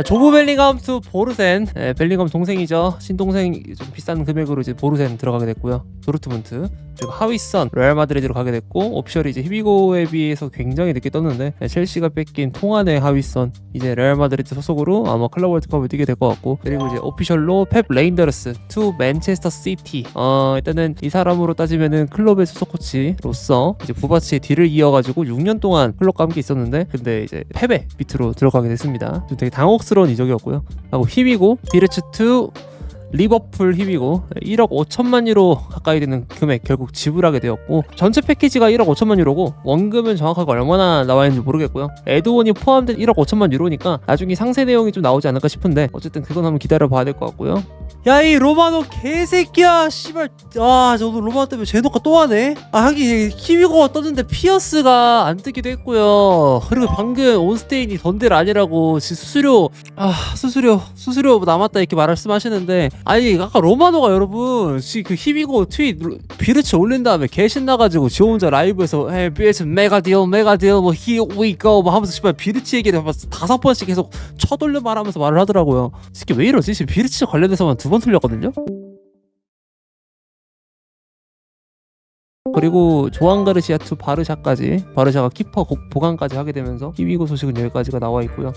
조브 벨링엄 투 보르센. 벨링엄 동생이죠. 신동생 좀 비싼 금액으로 이제 보르센 들어가게 됐고요. 도르트문트 그리고 하위선 레알 마드리드로 가게 됐고, 옵셜이 이제 히비고에 비해서 굉장히 늦게 떴는데 첼시가 뺏긴 통안의 하위선 이제 레알 마드리드 소속으로 아마 클럽 월드컵을 뛰게 될 것 같고, 그리고 이제 오피셜로 펩 레인더러스 투 맨체스터 시티. 일단은 이 사람으로 따지면은 클럽의 수석 코치로서 이제 부바치의 뒤를 이어가지고 6년 동안 클럽과 함께 있었는데, 근데 이제 펩의 밑으로 들어가게 됐습니다. 좀 되게 당혹스러운 이적이었고요. 하고 히비고 비르츠 투 리버풀 히비고 1억 5천만 유로 가까이 되는 금액 결국 지불하게 되었고, 전체 패키지가 1억 5천만 유로고 원금은 정확하게 얼마나 나와 있는지 모르겠고요. 에드원이 포함된 1억 5천만 유로니까 나중에 상세 내용이 좀 나오지 않을까 싶은데, 어쨌든 그건 한번 기다려 봐야 될 것 같고요. 야, 이 로마노 개새끼야 씨발. 저도 로마노 때문에 제노가 또 하네. 하긴 키위고가 떴는데 피어스가 안 뜨기도 했고요. 그리고 방금 온스테인이 던델 아니라고 수수료 남았다 이렇게 말씀하시는데, 아니 아까 로마노가 여러분 그 히비고 트윗 비르츠 올린 다음에 개 신나가지고 지 혼자 라이브에서 헤이 비르츠 메가딜 뭐 here we go 뭐 하면서 씨발 비르츠 얘기를 5번씩 계속 쳐돌려 말하면서 말을 하더라고요. 이 새끼 왜 이러지? 지금 비르츠 관련해서만 2번 틀렸거든요. 그리고 조안 가르시아 투 바르샤까지, 바르샤가 키퍼 보강까지 하게 되면서 히비고 소식은 여기까지가 나와 있고요.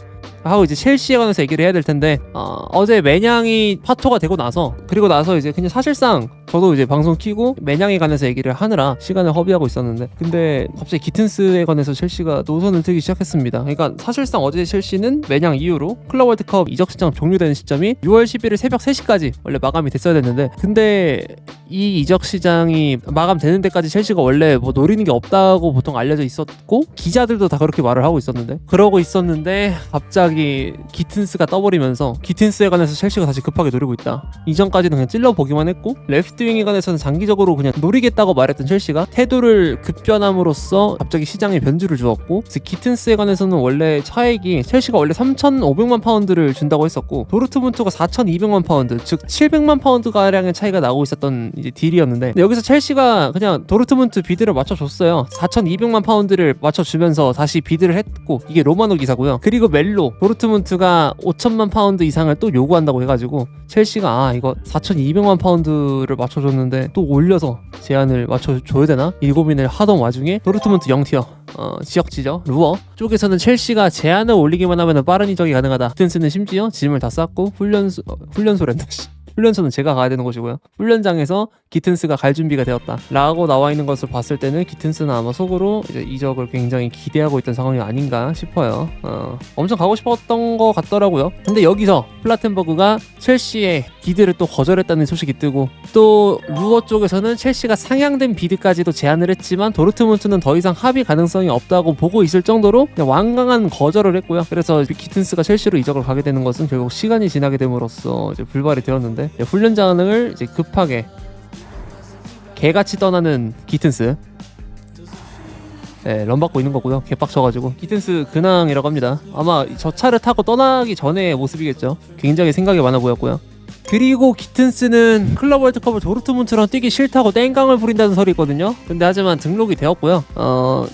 하고 이제 첼시에 관해서 얘기를 해야 될 텐데, 어제 매냥이 파토가 되고 나서, 그리고 나서 이제 그냥 사실상 저도 이제 방송 키고 매냥에 관해서 얘기를 하느라 시간을 허비하고 있었는데, 근데 갑자기 기튼스에 관해서 첼시가 노선을 트기 시작했습니다. 그러니까 사실상 어제 첼시는 매냥 이후로 클럽 월드컵 이적 시장 종료되는 시점이 6월 11일 새벽 3시까지 원래 마감이 됐어야 됐는데, 근데 이 이적 시장이 마감되는 데까지 첼시가 원래 뭐 노리는 게 없다고 보통 알려져 있었고, 기자들도 다 그렇게 말을 하고 있었는데, 그러고 있었는데 갑자기 기튼스가 떠버리면서 기튼스에 관해서 첼시가 다시 급하게 노리고 있다. 이전까지는 그냥 찔러보기만 했고, 레프트 윙에 관해서는 장기적으로 그냥 노리겠다고 말했던 첼시가 태도를 급변함으로써 갑자기 시장에 변주를 주었고, 기튼스에 관해서는 원래 차액이 첼시가 원래 3,500만 파운드를 준다고 했었고, 도르트문트가 4,200만 파운드, 즉 700만 파운드 가량의 차이가 나고 있었던 이제 딜이었는데, 근데 여기서 첼시가 그냥 도르트문트 비드를 맞춰줬어요. 4,200만 파운드를 맞춰주면서 다시 비드를 했고, 이게 로마노 기사고요. 그리고 멜로 도르트문트가 5천만 파운드 이상을 또 요구한다고 해가지고 첼시가 이거 4,200만 파운드를 맞춰줬는데 또 올려서 제한을 맞춰줘야 되나? 이 고민을 하던 와중에 도르트문트 0티어 지역지죠 루어 쪽에서는 첼시가 제한을 올리기만 하면 빠른 이적이 가능하다. 기튼스는 심지어 짐을 다 쌌고 훈련소랜다. 훈련소는 제가 가야 되는 곳이고요. 훈련장에서 기튼스가 갈 준비가 되었다 라고 나와 있는 것을 봤을 때는 기튼스는 아마 속으로 이제 이적을 굉장히 기대하고 있던 상황이 아닌가 싶어요. 엄청 가고 싶었던 것 같더라고요. 근데 여기서 플라텐버그가 첼시의 비드를 또 거절했다는 소식이 뜨고, 또 루어 쪽에서는 첼시가 상향된 비드까지도 제안을 했지만 도르트문트는 더 이상 합의 가능성이 없다고 보고 있을 정도로 그냥 완강한 거절을 했고요. 그래서 기튼스가 첼시로 이적을 가게 되는 것은 결국 시간이 지나게 됨으로써 이제 불발이 되었는데, 훈련장을 이제 급하게 개같이 떠나는 기튼스, 런 받고 있는 거고요. 개빡쳐가지고 기튼스 근황이라고 합니다. 아마 저 차를 타고 떠나기 전의 모습이겠죠. 굉장히 생각이 많아 보였고요. 그리고 기튼스는 클럽 월드컵을 도르트문트랑 뛰기 싫다고 땡깡을 부린다는 설이 있거든요. 근데 하지만 등록이 되었고요.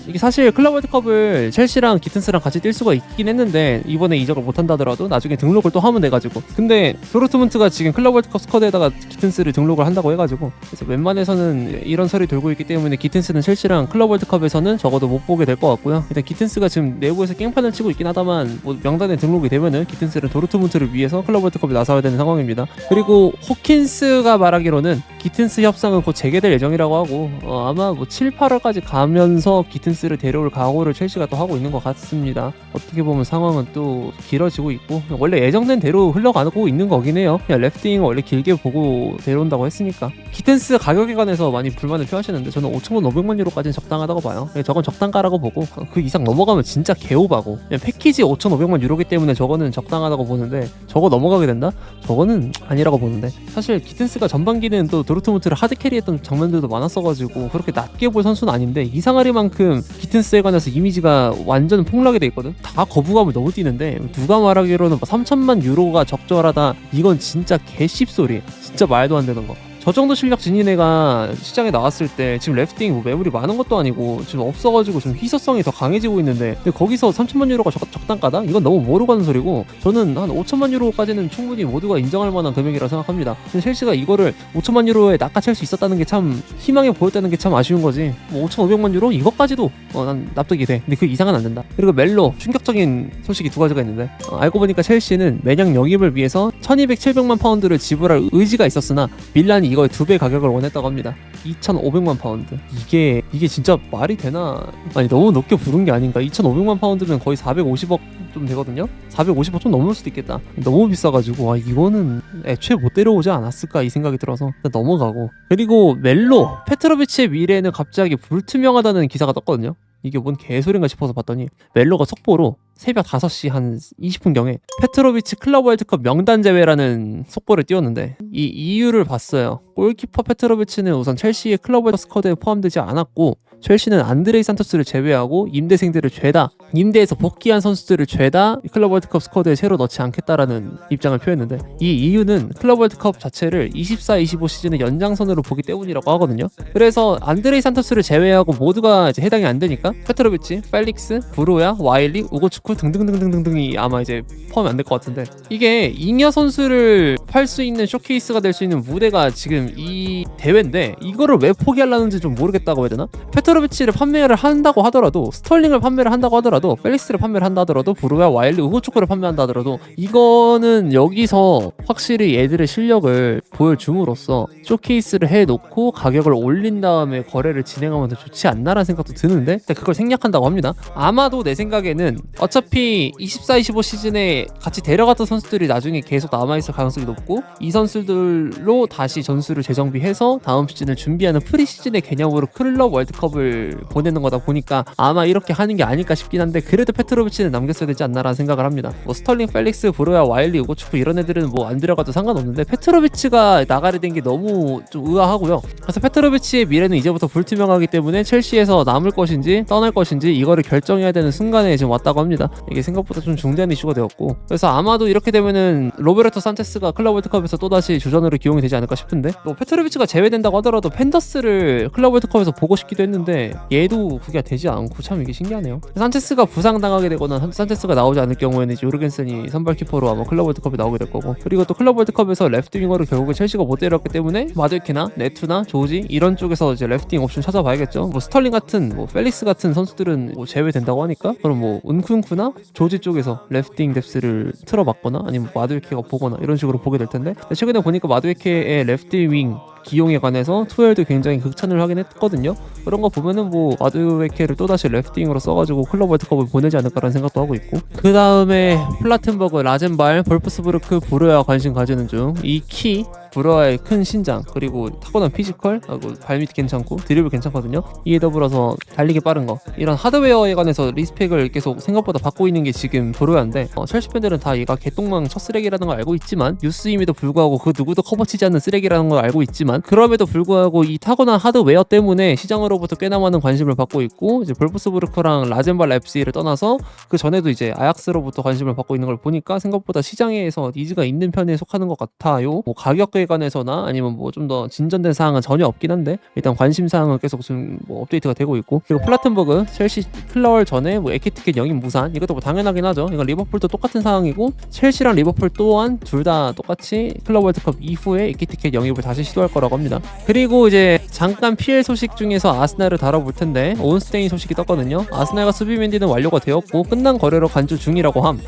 이게 사실 클럽 월드컵을 첼시랑 기튼스랑 같이 뛸 수가 있긴 했는데, 이번에 이적을 못한다더라도 나중에 등록을 또 하면 돼가지고, 근데 도르트문트가 지금 클럽 월드컵 스쿼드에다가 기튼스를 등록을 한다고 해가지고, 그래서 웬만해서는 이런 설이 돌고 있기 때문에 기튼스는 첼시랑 클럽 월드컵에서는 적어도 못 보게 될 것 같고요. 일단 기튼스가 지금 내부에서 깽판을 치고 있긴 하다만, 뭐 명단에 등록이 되면은 기튼스는 도르트문트를 위해서 클럽 월드컵에 나서야 되는 상황입니다. 그리고 호킨스가 말하기로는 기튼스 협상은 곧 재개될 예정이라고 하고, 아마 뭐 7, 8월까지 가면서 기튼스를 데려올 각오를 첼시가 또 하고 있는 것 같습니다. 어떻게 보면 상황은 또 길어지고 있고, 원래 예정된 대로 흘러가고 있는 거긴 해요. 그냥 레프팅은 원래 길게 보고 데려온다고 했으니까. 기튼스 가격에 관해서 많이 불만을 표하시는데, 저는 5,500만 유로까지는 적당하다고 봐요. 저건 적당가라고 보고, 그 이상 넘어가면 진짜 개오바고, 그냥 패키지 5,500만 유로기 때문에 저거는 적당하다고 보는데, 저거 넘어가게 된다? 저거는 아니라고 보는데, 사실 기튼스가 전반기는 또 도르트문트를 하드캐리했던 장면들도 많았어가지고 그렇게 낮게 볼 선수는 아닌데, 이상하리만큼 기튼스에 관해서 이미지가 완전 폭락이 돼 있거든. 다 거부감을 너무 띠는데, 누가 말하기로는 3천만 유로가 적절하다, 이건 진짜 개씹소리, 진짜 말도 안 되는 거. 저 정도 실력 지닌 애가 시장에 나왔을 때 지금 래프팅 뭐 매물이 많은 것도 아니고 지금 없어가지고 좀 희소성이 더 강해지고 있는데, 근데 거기서 3천만 유로가 적당가다? 이건 너무 모르고 하는 소리고, 저는 한 5천만 유로까지는 충분히 모두가 인정할 만한 금액이라 생각합니다. 근데 첼시가 이거를 5천만 유로에 낚아챌 수 있었다는 게 참 희망해 보였다는 게 참 아쉬운 거지. 뭐 5,500만 유로 이것까지도 난 납득이 돼. 근데 그 이상은 안 된다. 그리고 멜로, 충격적인 소식이 두 가지가 있는데, 알고 보니까 첼시는 매장 영입을 위해서 1,200, 700만 파운드를 지불할 의지가 있었으나 밀란이 이거의 2배 가격을 원했다고 합니다. 2,500만 파운드. 이게 진짜 말이 되나? 아니, 너무 높게 부른 게 아닌가? 2,500만 파운드면 거의 450억 좀 되거든요? 450억 좀 넘을 수도 있겠다. 너무 비싸가지고 이거는 애초에 못 데려오지 않았을까 이 생각이 들어서 넘어가고. 그리고 멜로, 페트로비치의 미래는 갑자기 불투명하다는 기사가 떴거든요. 이게 뭔 개소리인가 싶어서 봤더니 멜로가 속보로 새벽 5시 한 20분경에 페트로비치 클럽 월드컵 명단 제외라는 속보를 띄웠는데, 이 이유를 봤어요. 골키퍼 페트로비치는 우선 첼시의 클럽 월드컵 스쿼드에 포함되지 않았고, 첼시는 안드레이 산토스를 제외하고 임대생들을 죄다, 임대에서 복귀한 선수들을 죄다 클럽 월드컵 스쿼드에 새로 넣지 않겠다라는 입장을 표했는데, 이 이유는 클럽 월드컵 자체를 24-25 시즌의 연장선으로 보기 때문이라고 하거든요. 그래서 안드레이 산토스를 제외하고 모두가 이제 해당이 안 되니까 페트로비치, 펠릭스, 브로야, 와일리, 우고축구 등등등등등등이 아마 이제 포함이 안 될 것 같은데, 이게 잉여 선수를 팔 수 있는 쇼케이스가 될 수 있는 무대가 지금 이 대회인데 이거를 왜 포기하려는지 좀 모르겠다고 해야 되나? 페트로비치를 판매를 한다고 하더라도, 스털링을 판매를 한다고 하더라도, 펠릭스를 판매를 한다 하더라도, 브루야, 와일리, 우고축구를 판매한다 하더라도, 이거는 여기서 확실히 얘들의 실력을 보여줌으로써 쇼케이스를 해놓고 가격을 올린 다음에 거래를 진행하면 더 좋지 않나라는 생각도 드는데, 그걸 생략한다고 합니다. 아마도 내 생각에는 어차피 24-25 시즌에 같이 데려갔던 선수들이 나중에 계속 남아있을 가능성이 높고, 이 선수들로 다시 전술을 재정비해서 다음 시즌을 준비하는 프리시즌의 개념으로 클럽 월드컵을 보내는 거다 보니까 아마 이렇게 하는 게 아닐까 싶긴 한데, 그래도 페트로비치는 남겼어야 되지 않나라는 생각을 합니다. 뭐 스털링, 펠릭스, 브로야, 와일리, 우고축구 이런 애들은 뭐 안 들어가도 상관없는데 페트로비치가 나가게 된 게 너무 좀 의아하고요. 그래서 페트로비치의 미래는 이제부터 불투명하기 때문에 첼시에서 남을 것인지 떠날 것인지 이거를 결정해야 되는 순간에 지금 왔다고 합니다. 이게 생각보다 좀 중대한 이슈가 되었고, 그래서 아마도 이렇게 되면은 로베르토 산체스가 클럽 월드컵에서 또다시 주전으로 기용이 되지 않을까 싶은데, 뭐 페트로비치가 제외된다고 하더라도 펜더스를 클럽 월드컵에서 보고 싶기도 했는데 얘도 그게 되지 않고 참 이게 신기하네요. 산체스가 부상당하게 되거나 산체스가 나오지 않을 경우에는 이제 요르겐센이 선발 키퍼로 아마 클럽 월드컵에 나오게 될 거고, 그리고 또 클럽 월드컵에서 레프트 윙어를 결국에 첼시가 못 데려왔기 때문에 마드웨케나 네투나 조지 이런 쪽에서 이제 레프팅 옵션 찾아봐야겠죠. 뭐 스털링 같은, 뭐 펠릭스 같은 선수들은 뭐 제외된다고 하니까, 그럼 뭐 은쿤쿠나 조지 쪽에서 레프팅 뎁스를 틀어봤거나 아니면 마드웨케가 보거나 이런 식으로 보게 될 텐데, 최근에 보니까 마드웨케의 레프트 윙 기용에 관해서 투엘도 굉장히 극찬을 하긴 했거든요. 그런 거 보면은 뭐 마드웨케를 또다시 레프팅으로 써가지고 클럽 월드컵을 보내지 않을까라는 생각도 하고 있고, 그 다음에 플라텐버그, 라젠발, 볼프스부르크, 브로야 관심 가지는 중. 이 키 브로아의 큰 신장, 그리고 타고난 피지컬, 그리고 발밑 괜찮고 드리블 괜찮거든요. 이에 더불어서 달리기 빠른 거, 이런 하드웨어에 관해서 리스펙을 계속 생각보다 받고 있는 게 지금 브로야인데, 첼시 팬들은 다 얘가 개똥망 첫 쓰레기라는 걸 알고 있지만, 유스임에도 불구하고 그 누구도 커버치지 않는 쓰레기라는 걸 알고 있지만, 그럼에도 불구하고 이 타고난 하드웨어 때문에 시장으로부터 꽤나 많은 관심을 받고 있고, 이제 볼프스부르크랑 라젠발 랩시를 떠나서 그 전에도 이제 아약스로부터 관심을 받고 있는 걸 보니까 생각보다 시장에서 니즈가 있는 편에 속하는 것 같아요. 뭐 가격에 관해서나 아니면 뭐 좀 더 진전된 사항은 전혀 없긴 한데, 일단 관심 사항은 계속 좀 뭐 업데이트가 되고 있고, 그리고 플라텐버그 첼시 클러월 전에 뭐 에키티켓 영입 무산, 이것도 뭐 당연하긴 하죠. 이건 리버풀도 똑같은 상황이고, 첼시랑 리버풀 또한 둘 다 똑같이 클럽 월드컵 이후에 에키티켓 영입을 다시 시도할 거라고 합니다. 그리고 이제 잠깐 PL 소식 중에서 아스날을 다뤄볼 텐데, 온스테인 소식이 떴거든요. 아스날과 수비맨디는 완료가 되었고 끝난 거래로 간주 중이라고 함.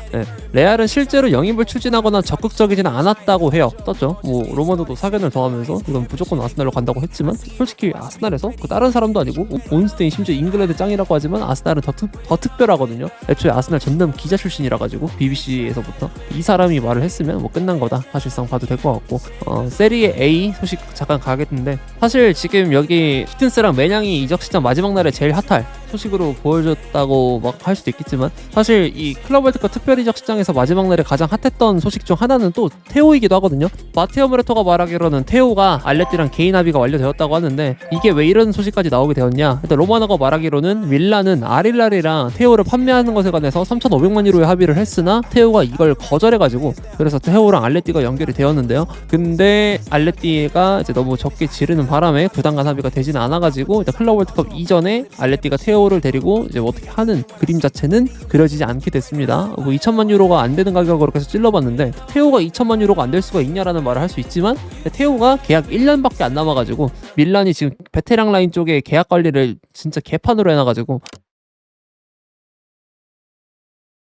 레알은 실제로 영입을 추진하거나 적극적이지는 않았다고 해요. 떴죠. 뭐 로마노도 사견을 더하면서 이건 무조건 아스날로 간다고 했지만, 솔직히 아스날에서 그 다른 사람도 아니고, 온스테인 심지어 잉글랜드 짱이라고 하지만 아스날은 더 특별하거든요. 애초에 아스날 전남 기자 출신이라 가지고 BBC에서부터 이 사람이 말을 했으면 뭐 끝난 거다 사실상 봐도 될 것 같고, 세리에 A 소식 잠깐 가겠는데, 사실 지금 여기 히튼스랑 매냥이 이적 시장 마지막 날에 제일 핫할 소식으로 보여줬다고 막 할 수도 있겠지만 사실 이 클럽 월드컵 특별 이적 시장에서 마지막 날에 가장 핫했던 소식 중 하나는 또 테오이기도 하거든요. 마테오 모레토가 말하기로는 테오가 알레티랑 개인 합의가 완료되었다고 하는데 이게 왜 이런 소식까지 나오게 되었냐. 일단 로마노가 말하기로는 밀란은 아릴랄이랑 테오를 판매하는 것에 관해서 3,500만 유로의 합의를 했으나 테오가 이걸 거절해가지고 그래서 테오랑 알레티가 연결이 되었는데요. 근데 알레티가 이제 너무 적게 지르는 바람에 구단 간 합의가 되지는 않아가지고 일단 클럽 월드컵 이전에 알레티가 테오를 데리고 이제 뭐 어떻게 하는 그림 자체는 그려지지 않게 됐습니다. 뭐 2천만 유로가 안 되는 가격으로 계속 찔러봤는데 테오가 2천만 유로가 안 될 수가 있냐라는 말을 할 수 있지만 테오가 계약 1년밖에 안 남아가지고 밀란이 지금 베테랑 라인 쪽에 계약 관리를 진짜 개판으로 해놔가지고